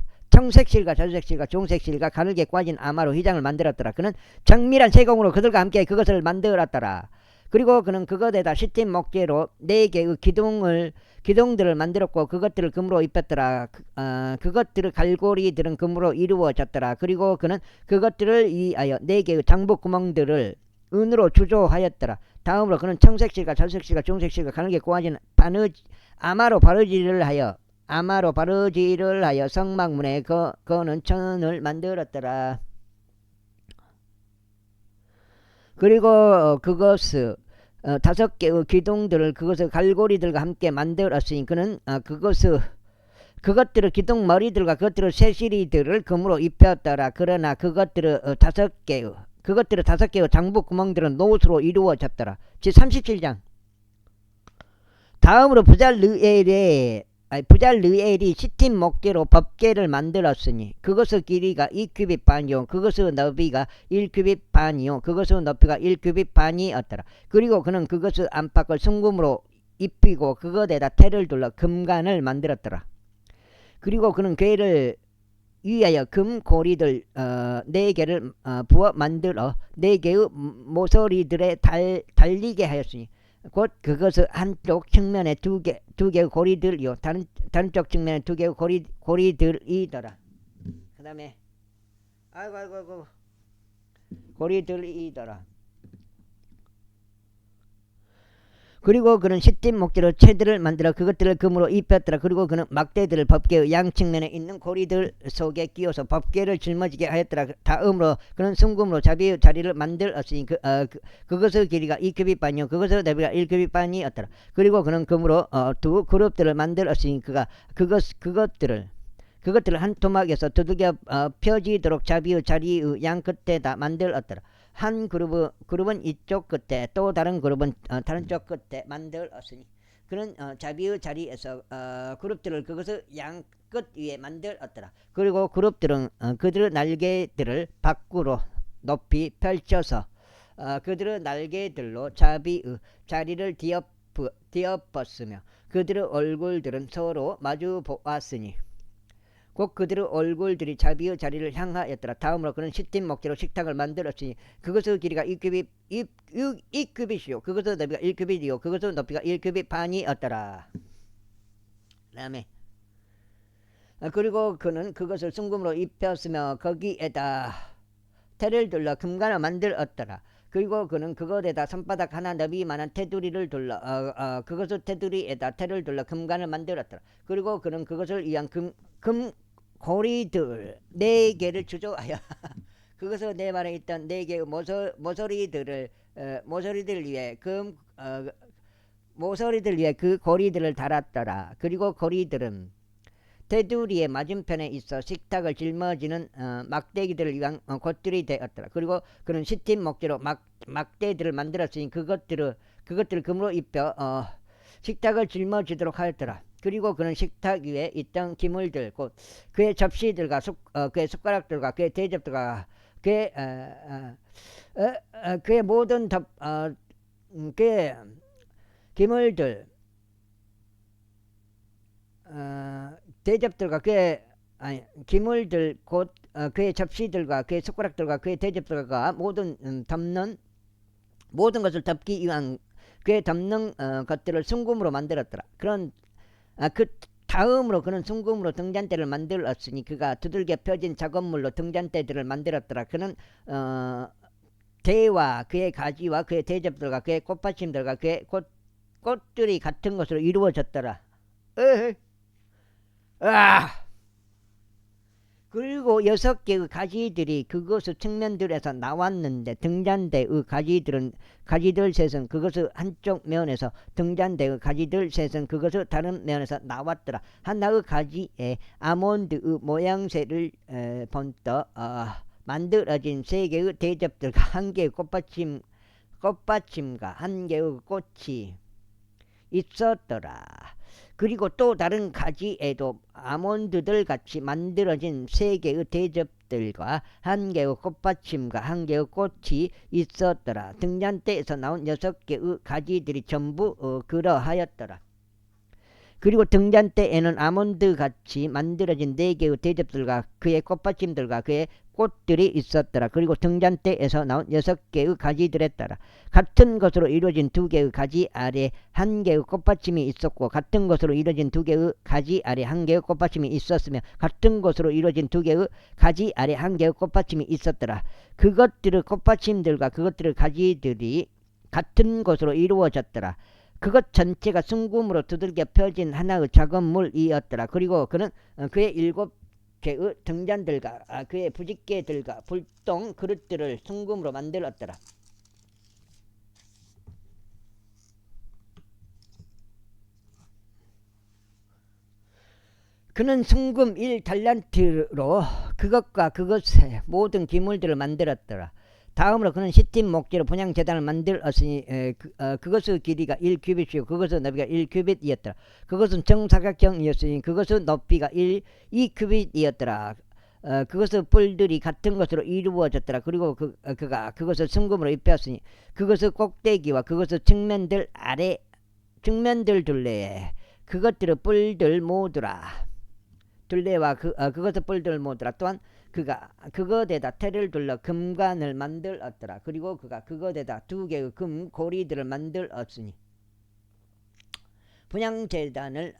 종색실과 가늘게 꽈진 아마로 휘장을 만들었더라. 그는 정밀한 세공으로 그들과 함께 그것을 만들었더라. 그리고 그는 그것에다 시팀 목재로 4개의 기둥들을 만들었고 그것들을 금으로 입혔더라. 그것들의 갈고리들은 금으로 이루어졌더라. 그리고 그는 그것들을 위하여 4개의 장부구멍들을 은으로 주조하였더라. 다음으로 그는 청색실과 자주색실과 종색실과 가늘게 꼬아진 아마로 바르지를 하여 성막문에 거는 천을 만들었더라. 그리고 그것을 5개의 기둥들을 그것의 갈고리들과 함께 만들었으니 그는 그것들의 기둥 머리들과 그것들의 새시리들을 금으로 입혔더라. 그러나 그것들의 5개의 장부 구멍들은 노수로 이루어졌더라. 제37장. 다음으로 부잘르엘이 시팀 목재로 법궤를 만들었으니 그것의 길이가 2규빗 반이요 그것의 너비가 1규빗 반이요 그것의 높이가 1규빗 반이었더라. 그리고 그는 그것의 안팎을 순금으로 입히고 그것에다 테를 둘러 금관을 만들었더라. 그리고 그는 괴를 위하여 금고리들 4개를 부어 만들어 4개의 모서리들에 달리게 하였으니 곧 그것을 한쪽 측면에 두 개의 고리들이요 다른 쪽 측면에 2개의 고리들이더라. 그 다음에 아이고 고리들이더라. 그리고 그는 시팀 목재로 채들을 만들어 그것들을 금으로 입혔더라. 그리고 그는 막대들을 법궤의 양측면에 있는 고리들 속에 끼워서 법궤를 짊어지게 하였더라. 다음으로 그는 순금으로 자비의 자리를 만들었으니 그것의 길이가 2규빗 반이요 그것의 너비가 1규빗 반이었더라. 그리고 그는 금으로 두 그룹들을 만들었으니 그것들을 한 토막에서 두들겨 펴지도록 자비의 자리의 양 끝에다 만들었더라. 한 그룹은 이쪽 끝에 또 다른 그룹은 다른 쪽 끝에 만들었으니 그는 자비의 자리에서 그룹들을 그것의 양 끝 위에 만들었더라. 그리고 그룹들은 그들의 날개들을 밖으로 높이 펼쳐서 그들의 날개들로 자비의 자리를 뒤엎었으며 그들의 얼굴들은 서로 마주 보았으니 곧 그들의 얼굴들이 자비의 자리를 향하였더라. 다음으로 그는 시팀 목재로 식탁을 만들었으니 그것의 길이가 2규빗이요 그것의 너비가 1규빗이요 그것의 높이가 1규빗 반이었더라. 그 다음에 그리고 그는 그것을 순금으로 입혔으며 거기에다 테를 둘러 금관을 만들었더라. 그리고 그는 그것에다 손바닥 하나 너비만한 테두리를 둘러 그것의 테두리에다 테를 둘러 금관을 만들었더라. 그리고 그는 그것을 위한 금 고리들 4개를 주조하여 그것을 내 말에 있던 4개의 모서리들 위에 그 고리들을 달았더라. 그리고 고리들은 테두리의 맞은편에 있어 식탁을 짊어지는 막대기들을 위한 곶줄이 되었더라. 그리고 그는 시팀 목재로 막대들을 만들었으니 그것들을 금으로 입혀 식탁을 짊어지도록 하였더라. 그리고 그는 식탁 위에 있던 기물들 곧 그의 접시들과 그의 숟가락들과 그의 대접들과 그의 모든 그의 기물들 대접들과 기물들 곧 그의 접시들과 그의 숟가락들과 그의 대접들과 모든 것을 덮기 위한 그의 덮는 것들을 순금으로 만들었더라. 그 다음으로 그는 순금으로 등잔대를 만들었으니 그가 두들겨 펴진 작업물로 등잔대들을 만들었더라. 그는 대와 그의 가지와 그의 대접들과 그의 꽃받침들과 그의 꽃들이 같은 것으로 이루어졌더라. 그리고 6개의 가지들이 그것의 측면들에서 나왔는데 등잔대의 가지들 셋은 그것의 한쪽 면에서 등잔대의 가지들 셋은 그것의 다른 면에서 나왔더라. 하나의 가지에 아몬드의 모양새를 본떠 만들어진 3개의 대접들과 1개의 꽃받침과 1개의 꽃이 있었더라. 그리고 또 다른 가지에도 아몬드들 같이 만들어진 3개의 대접들과 1개의 꽃받침과 1개의 꽃이 있었더라. 등잔대에서 나온 6개의 가지들이 전부 그러하였더라. 그리고 등잔대에는 아몬드 같이 만들어진 4개의 대접들과 그의 꽃받침들과 그의 꽃들이 있었더라. 그리고 등잔대에서 나온 6개의 가지들에 따라 같은 것으로 이루어진 2개의 가지 아래 1개의 꽃받침이 있었고 같은 것으로 이루어진 2개의 가지 아래 1개의 꽃받침이 있었으며 같은 것으로 이루어진 2개의 가지 아래 1개의 꽃받침이 있었더라. 그것들의 꽃받침들과 그것들의 가지들이 같은 것으로 이루어졌더라. 그것 전체가 순금으로 두들겨 펴진 하나의 작업물이었더라. 그리고 그는 그의 7개의 등잔들과 그의 부직개들과 불똥 그릇들을 순금으로 만들었더라. 그는 순금 1달란트로 그것과 그것의 모든 기물들을 만들었더라. 다음으로 그는 시팀 목재로 분향제단을 만들었으니 그것의 길이가 1규빗이요 그것의 너비가 1규빗이었더라. 그것은 정사각형이었으니 그것의 높이가 2규빗이었더라. 그것의 뿔들이 같은 것으로 이루어졌더라. 그리고 그가 그것을 순금으로 입혔으니 그것의 꼭대기와 그것의 측면들 아래 측면들 둘레에 그것들의 뿔들 모두라. 둘레와 그것의 뿔들 모두라. 또한 그가 그것에다 태를 둘러 금관을 만들었더라. 그리고 그가 그것에다 2개의 금 고리들을 만들었으니 분향제단을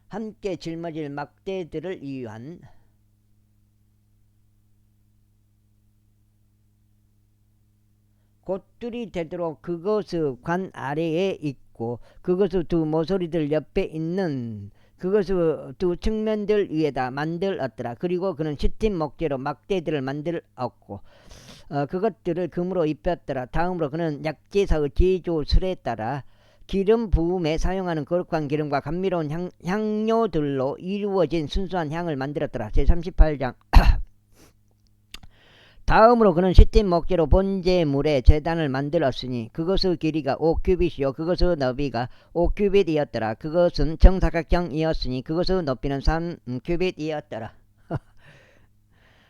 함께 짊어질 막대들을 위한 곧들이 되도록 그것의 관 아래에 있고 그것의 2 모서리들 옆에 있는 그것의 2 측면들 위에다 만들었더라. 그리고 그는 시팀 목재로 막대들을 만들었고 그것들을 금으로 입혔더라. 다음으로 그는 약제사의 제조술에 따라 기름 부음에 사용하는 거룩한 기름과 감미로운 향료들로 이루어진 순수한 향을 만들었더라. 제38장 다음으로 그는 시팀 목재로 번제물의 제단을 만들었으니 그것의 길이가 5규빗이요 그것의 너비가 5규빗이었더라. 그것은 정사각형이었으니 그것의 높이는 3규빗이었더라.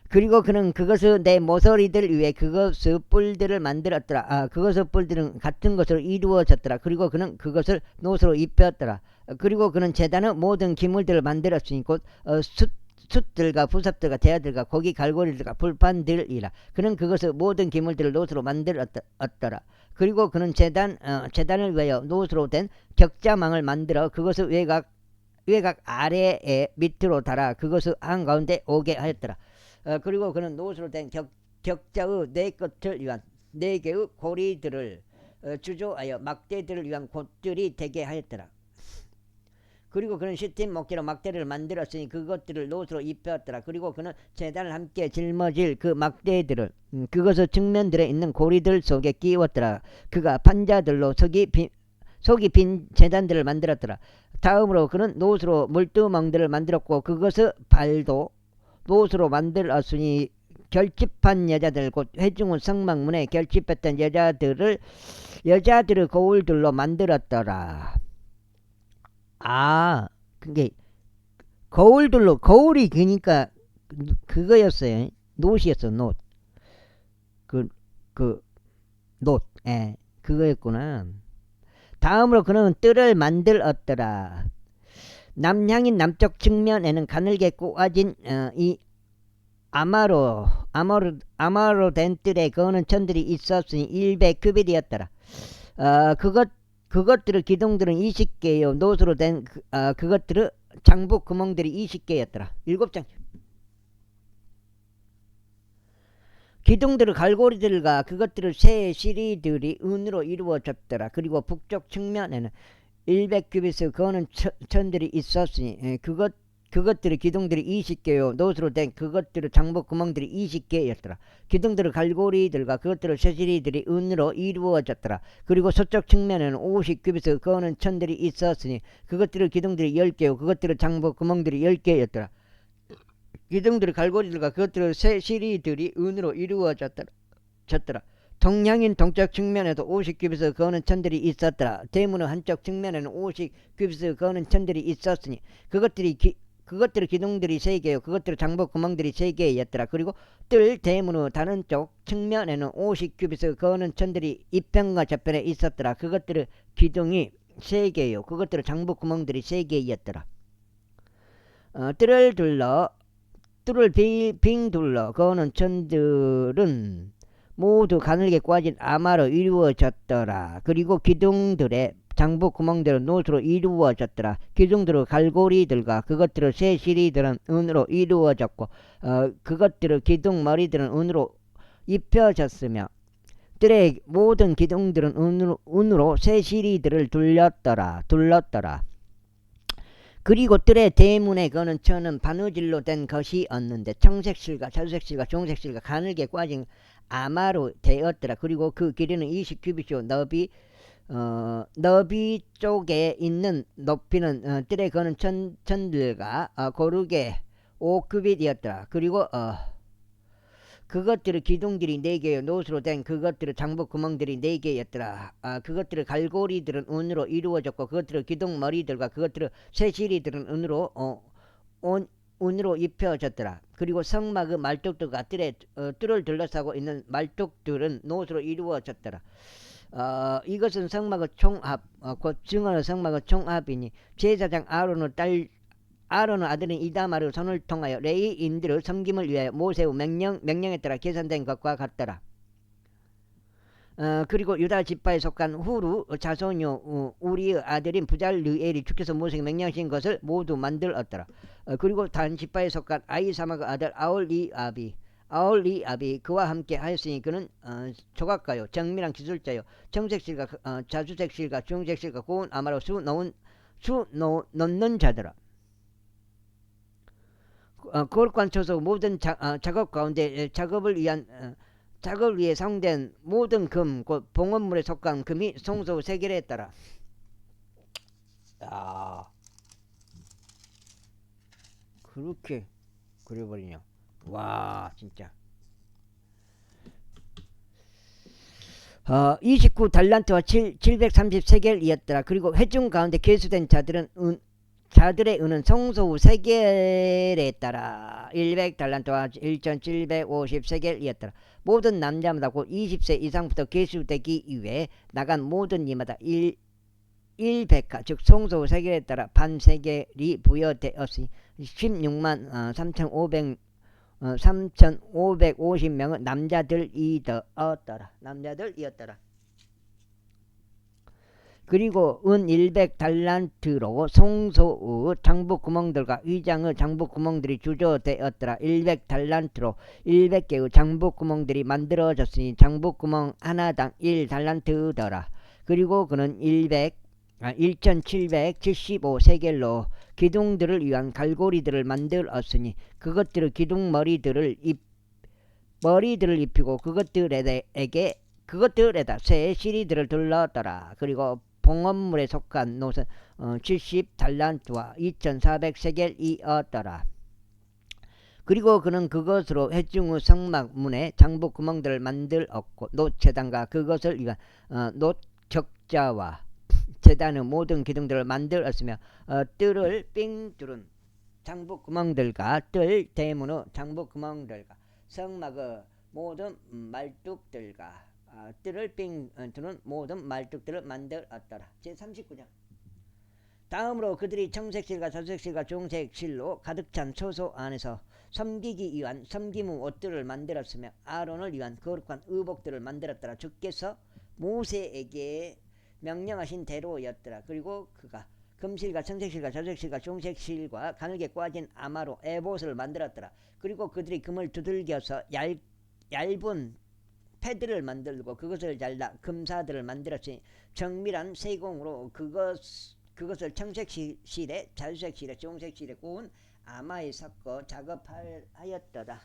그리고 그는 그것의 네 모서리들 위에 그것의 뿔들을 만들었더라. 그것의 뿔들은 같은 것으로 이루어졌더라. 그리고 그는 그것을 노수로 입혔더라. 그리고 그는 제단의 모든 기물들을 만들었으니 곧 숯들과 부삽들과 대야들과 고기 갈고리들과 불판들이라. 그는 그것의 모든 기물들을 노수로 만들었더라. 그리고 그는 제단을 위하여 노수로 된 격자망을 만들어 그것의 외곽 아래에 밑으로 달아 그것의 한가운데 오게 하였더라. 그리고 그는 노수로 된 격자의 4끝을 위한 4개의 고리들을 주조하여 막대들을 위한 곧들이 되게 하였더라. 그리고 그는 시팀 목재로 막대를 만들었으니 그것들을 노수로 입혔더라. 그리고 그는 제단을 함께 짊어질 그 막대들을 그것의 측면들에 있는 고리들 속에 끼웠더라. 그가 판자들로 속이 빈 제단들을 만들었더라. 다음으로 그는 노수로 물두멍들을 만들었고 그것의 발도 노수로 만들었으니 결집한 여자들 곧 회중의 성막문에 결집했던 여자들의 거울들로 만들었더라. 그게 거울들로 거울이 그니까 그거였어요. 놋이었어. 놋. 놋. 그거였구나. 다음으로 그는 뜰을 만들었더라. 남향인 남쪽 측면에는 가늘게 꼬아진 이 아마로 된 뜰에 거는 천들이 있었으니 100규빗이었더라. 그것들의 기둥들은 20개요. 노수로 된 그것들의 장부 구멍들이 20개였더라. 7장. 기둥들의 갈고리들과 그것들의 새 시리들이 은으로 이루어졌더라. 그리고 북쪽 측면에는 100규빗의 거는 천들이 있었으니 그것들의 기둥들이 20개요. 노수로 된 그것들의 장부 구멍들이 20개였더라. 기둥들의 갈고리들과 그것들의 쇠시리들이 은으로 이루어졌더라. 그리고 서쪽 측면에는 50규빗의 거는 천들이 있었으니 그것들의 기둥들이 10개요. 그것들의 장부 구멍들이 10개였더라. 기둥들의 갈고리들과 그것들의 쇠시리들이 은으로 이루어졌더라. 동양인 동쪽 측면에도 50규빗의 거는 천들이 있었더라. 대문의 한쪽 측면에는 50규빗의 거는 천들이 있었으니 그것들의 기둥들이 3개요. 그것들의 장부 구멍들이 3개였더라. 그리고 뜰 대문의 다른 쪽 측면에는 50규빗의 거는 천들이 이편과 저편에 있었더라. 그것들의 기둥이 3개요. 그것들의 장부 구멍들이 3개였더라. 뜰을 빙 둘러 거는 천들은 모두 가늘게 꼬아진 아마로 이루어졌더라. 그리고 기둥들의 장부 구멍들은 노수로 이루어졌더라. 기둥들의 갈고리들과 그것들의 쇠시리들은 은으로 이루어졌고 그것들의 기둥 머리들은 은으로 입혀졌으며 뜰의 모든 기둥들은 은으로 쇠시리들을 둘렀더라. 그리고 뜰의 대문에 거는 천은 바느질로 된 것이었는데 청색실과 자주색실과 종색실과 가늘게 꼬아진 아마로 되었더라. 그리고 그 길이는 20규빗이요. 너비 쪽에 있는 높이는 뜰에 거는 천들과 고르게 5규빗이었더라. 그리고 그것들의 기둥들이 4개요. 노수로 된 그것들의 장부 구멍들이 4개였더라. 그것들의 갈고리들은 은으로 이루어졌고 그것들의 기둥 머리들과 그것들의 쇠시리들은 은으로 입혀졌더라. 그리고 성막의 말뚝들과 뜰을 둘러싸고 있는 말뚝들은 노수로 이루어졌더라. 이것은 성막의 총합, 곧 증언의 성막의 총합이니 제사장 아론의 아들인 이다마르 손을 통하여 레위인들의 섬김을 위하여 모세의 명령에 따라 계산된 것과 같더라. 그리고 유다 지파에 속한 후루 자손요 우리의 아들인 부잘르엘이 주께서 모세에게 명령하신 것을 모두 만들었더라. 그리고 단 지파에 속한 아이사막의 아들 아올리압이 그와 함께 하였으니 그는 조각가요 정밀한 기술자요 정색실과 자주색실과 중색실과 고운 아마로 수 넣는 자더라. 거룩한 처소 모든 작업 가운데 작업을 위해 사용된 모든 금, 곧 봉헌물에 속한 금이 성소 세겔에 따라. 그렇게 그려버리냐. 와, 진짜. 29달란트와 730세겔이었더라. 그리고 회중 가운데 계수된 자들의 은은 성소 세겔에 따라 100달란트와 1750세겔이었더라. 모든 남자마다 곧 20세 이상부터 계수되기 이외에 나간 모든 이마다 1백하 즉 성소 세겔에 따라 반세겔이 부여되었으니 16만 3,550명은 남자들이었더라. 그리고 은 100달란트로 성소의 장부 구멍들과 위장의 장부 구멍들이 주조되었더라. 100달란트로 100개의 장부 구멍들이 만들어졌으니 장부 구멍 하나당 1달란트더라. 그리고 그는 1775세겔로 기둥들을 위한 갈고리들을 만들었으니 그것들의 기둥 머리들을 입히고 그것들에다 새 시리들을 둘렀더라. 그리고 봉헌물에 속한 노선 70달란트와 2400세겔이었더라. 그리고 그는 그것으로 회중의 성막 문에 장부 구멍들을 만들었고 놋제단과 그것을 위한 놋적자와 제단의 모든 기둥들을 만들었으며 뜰을 삥 뚫은 장부 구멍들과 뜰 대문의 장부 구멍들과 성막의 모든 말뚝들과 뜰을 삥 뚫은 모든 말뚝들을 만들었더라. 제39장. 다음으로 그들이 청색실과 자색실과 중색실로 가득 찬 처소 안에서 섬기기 위한 섬김의 옷들을 만들었으며 아론을 위한 거룩한 의복들을 만들었더라. 주께서 모세에게 명령하신 대로였더라. 그리고 그가 금실과 청색실과 자색실과 중색실과 가늘게 꽈진 아마로 에봇을 만들었더라. 그리고 그들이 금을 두들겨서 얇은 패드를 만들고 그것을 잘라 금사들을 만들었으니 정밀한 세공으로 그것을 청색실에 자주색실에 중색실에 고운 아마에 섞어 작업하였더라.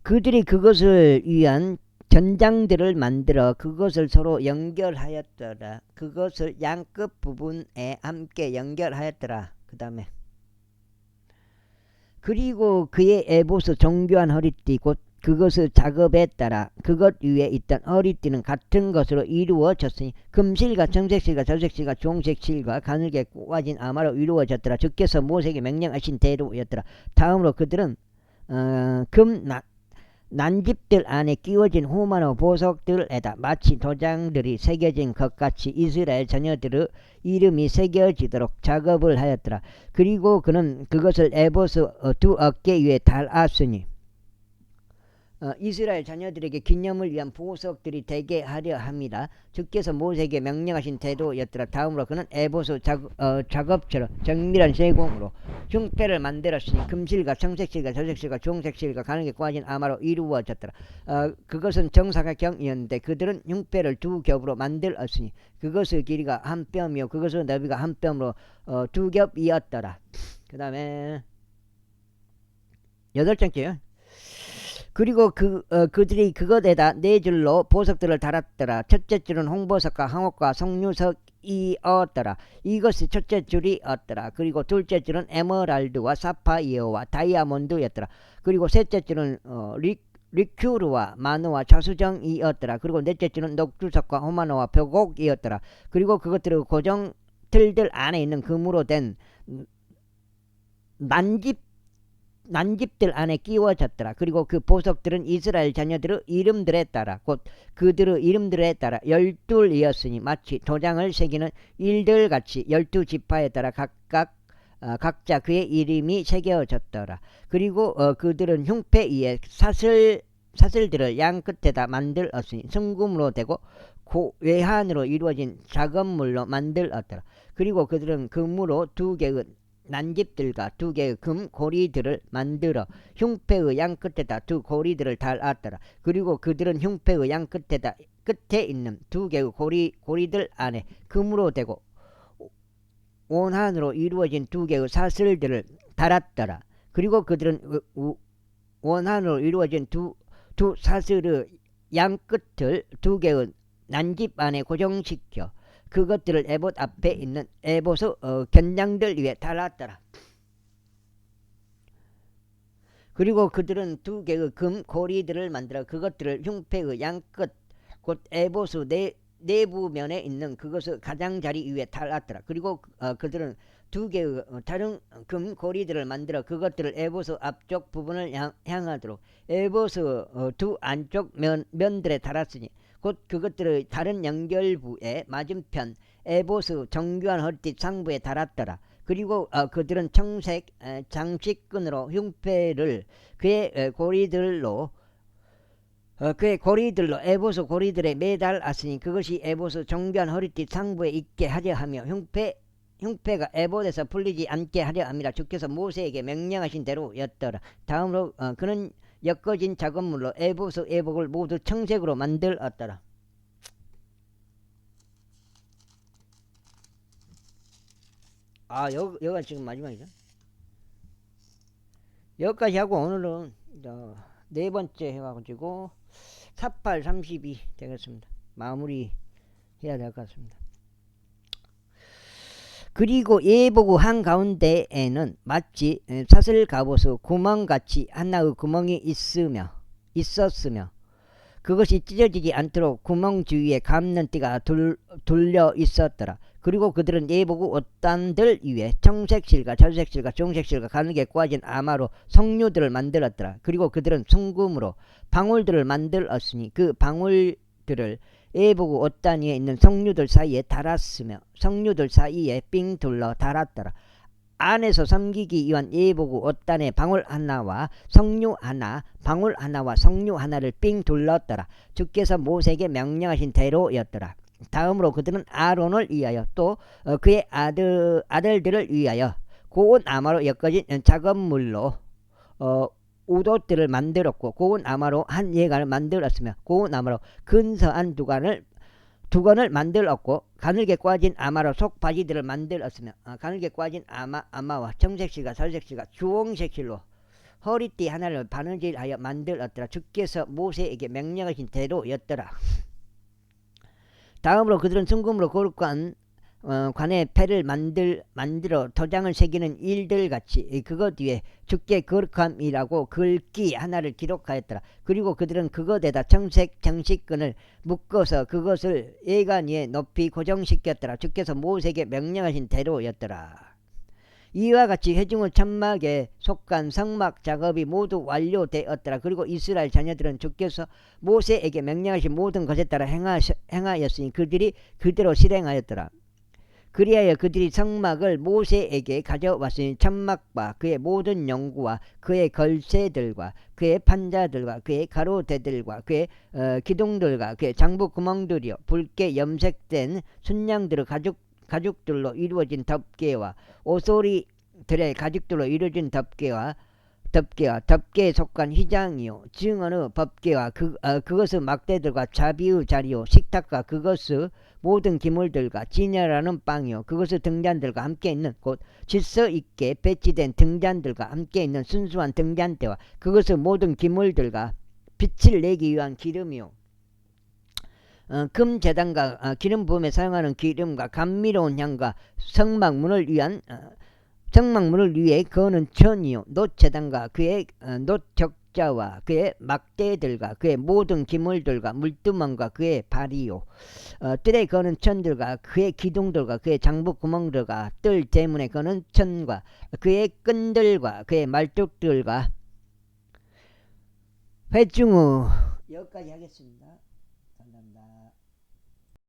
그들이 그것을 위한 전장들을 만들어 그것을 서로 연결하였더라. 그것을 양끝 부분에 함께 연결하였더라. 그 다음에 그리고 그의 에봇의 정교한 허리띠 곧 그것의 작업에 따라 그것 위에 있던 허리띠는 같은 것으로 이루어졌으니 금실과 청색실과 자색실과 중색실과 가늘게 꽈진 아마로 이루어졌더라. 주께서 모세에게 명령하신 대로였더라. 다음으로 그들은 금 난집들 안에 끼워진 호마노 보석들에다 마치 도장들이 새겨진 것 같이 이스라엘 자녀들의 이름이 새겨지도록 작업을 하였더라. 그리고 그는 그것을 에봇의 두 어깨 위에 달았으니 이스라엘 자녀들에게 기념을 위한 보석들이 되게 하려 함이라. 주께서 모세에게 명령하신 대로였더라. 다음으로 그는 에봇의 작업처럼 정밀한 세공으로 흉패를 만들었으니 금실과 청색실과 자색실과 중색실과 가늘게 꽈진 아마로 이루어졌더라. 그것은 정사각형이었는데 그들은 흉패를 두 겹으로 만들었으니 그것의 길이가 한 뼘이요 그것의 너비가 한 뼘으로 두 겹이었더라. 그 다음에 8장째요. 그리고 그들이 그것에다 네 줄로 보석들을 달았더라. 첫째 줄은 홍보석과 황옥과 석류석이었더라. 이것이 첫째 줄이었더라. 그리고 둘째 줄은 에메랄드와 사파이어와 다이아몬드였더라. 그리고 셋째 줄은 리큐르와 마노와 자수정이었더라. 그리고 넷째 줄은 녹주석과 호마노와 벽옥이었더라. 그리고 그것들의 고정 틀들 안에 있는 금으로 된 난집 난집들 안에 끼워졌더라. 그리고 그 보석들은 이스라엘 자녀들의 이름들에 따라 곧 그들의 이름들에 따라 12이었으니 마치 도장을 새기는 일들같이 12지파에 따라 각자 그의 이름이 새겨졌더라. 그리고 그들은 흉패 위에 사슬들을 양 끝에다 만들었으니 성금으로 되고 외환으로 이루어진 작업물로 만들었더라. 그리고 그들은 금으로 2개의 난집들과 2개의 금 고리들을 만들어 흉패의 양 끝에다 2 고리들을 달았더라. 그리고 그들은 흉패의 양 끝에 있는 2개의 고리들 안에 금으로 되고 원한으로 이루어진 2개의 사슬들을 달았더라. 그리고 그들은 원한으로 이루어진 두 사슬의 양 끝을 2개의 난집 안에 고정시켜 그것들을 에봇 앞에 있는 에봇의 견장들 위에 달았더라. 그리고 그들은 2개의 금 고리들을 만들어 그것들을 흉패의 양 끝 곧 에봇의 내부면에 있는 그것의 가장자리 위에 달았더라. 그리고 그들은 2개의 다른 금 고리들을 만들어 그것들을 에봇의 앞쪽 부분을 향하도록 에봇의 2 안쪽 면들에 달았으니 곧 그것들의 다른 연결부의 맞은편 에봇의 정교한 허리띠 상부에 달았더라. 그리고 그들은 청색 장식끈으로 흉패를 그의 고리들로 에봇의 고리들에 매달았으니 그것이 에봇의 정교한 허리띠 상부에 있게 하려 하며 흉패가 에봇에서 풀리지 않게 하려 함이라. 주께서 모세에게 명령하신 대로였더라. 다음으로 그는 엮어진 작업물로 에봇의 에복을 모두 청색으로 만들었더라. 여기가 지금 마지막이죠. 여기까지 하고 오늘은 4번째 해가지고 4832 되겠습니다. 마무리 해야 될 것 같습니다. 그리고 예보구 한가운데에는 마치 사슬 갑옷의 구멍같이 하나의 구멍이 있었으며 그것이 찢어지지 않도록 구멍 주위에 감는 띠가 둘려 있었더라. 그리고 그들은 예보구 옷단들 위에 청색실과 자주색실과 주홍색실과 가늘게 꼬아진 아마로 석류들을 만들었더라. 그리고 그들은 순금으로 방울들을 만들었으니 그 방울들을 예보구 옷단 위에 있는 석류들 사이에 달았으며 석류들 사이에 삥 둘러 달았더라. 안에서 섬기기 위한 예보구 옷단에 방울 하나와 석류 하나, 방울 하나와 석류 하나를 삥 둘렀더라. 주께서 모세에게 명령하신 대로였더라. 다음으로 그들은 아론을 위하여 또 그의 아들들을 위하여 고운 아마로 엮어진 작업물로 우도들을 만들었고 고운 아마로 한 예관을 만들었으며 고운 아마로 근서한 두건을 만들었고 가늘게 꼬아진 아마로 속바지들을 만들었으며 가늘게 꼬아진 아마와 청색실과 살색실과 주홍색실로 허리띠 하나를 바느질하여 만들었더라. 주께서 모세에게 명령하신 대로였더라. 다음으로 그들은 순금으로 거룩한 관의 패를 만들어 도장을 새기는 일들같이 그것 위에 주께 거룩함이라고 글귀 하나를 기록하였더라. 그리고 그들은 그것에다 청색 장식끈을 묶어서 그것을 예관 위에 높이 고정시켰더라. 주께서 모세에게 명령하신 대로였더라. 이와 같이 회중의 천막에 속한 성막 작업이 모두 완료되었더라. 그리고 이스라엘 자녀들은 주께서 모세에게 명령하신 모든 것에 따라 행하였으니 그들이 그대로 실행하였더라. 그리하여 그들이 성막을 모세에게 가져왔으니 천막과 그의 모든 용구와 그의 걸쇠들과 그의 판자들과 그의 가로대들과 그의 기둥들과 그의 장부 구멍들이요 붉게 염색된 순양들의 가죽들로 이루어진 덮개와 오소리들의 가죽들로 이루어진 덮개에 속한 휘장이요 증언의 법궤와 그것의 막대들과 자비의 자리요 식탁과 그것의 모든 기물들과 진열하는 빵이요 그것의 등잔들과 함께 있는 곧 질서 있게 배치된 등잔들과 함께 있는 순수한 등잔대와 그것의 모든 기물들과 빛을 내기 위한 기름이요 금제단과 기름 부음에 사용하는 기름과 감미로운 향과 성막문을 위해 거는 천이요 놋제단과 그의 목자와 그의 막대들과 그의 모든 기물들과 물두멍과 그의 발이요 뜰에 거는 천들과 그의 기둥들과 그의 장부 구멍들과 뜰 대문에 거는 천과 그의 끈들과 그의 말뚝들과 회중후 여기까지 하겠습니다. 감사합니다.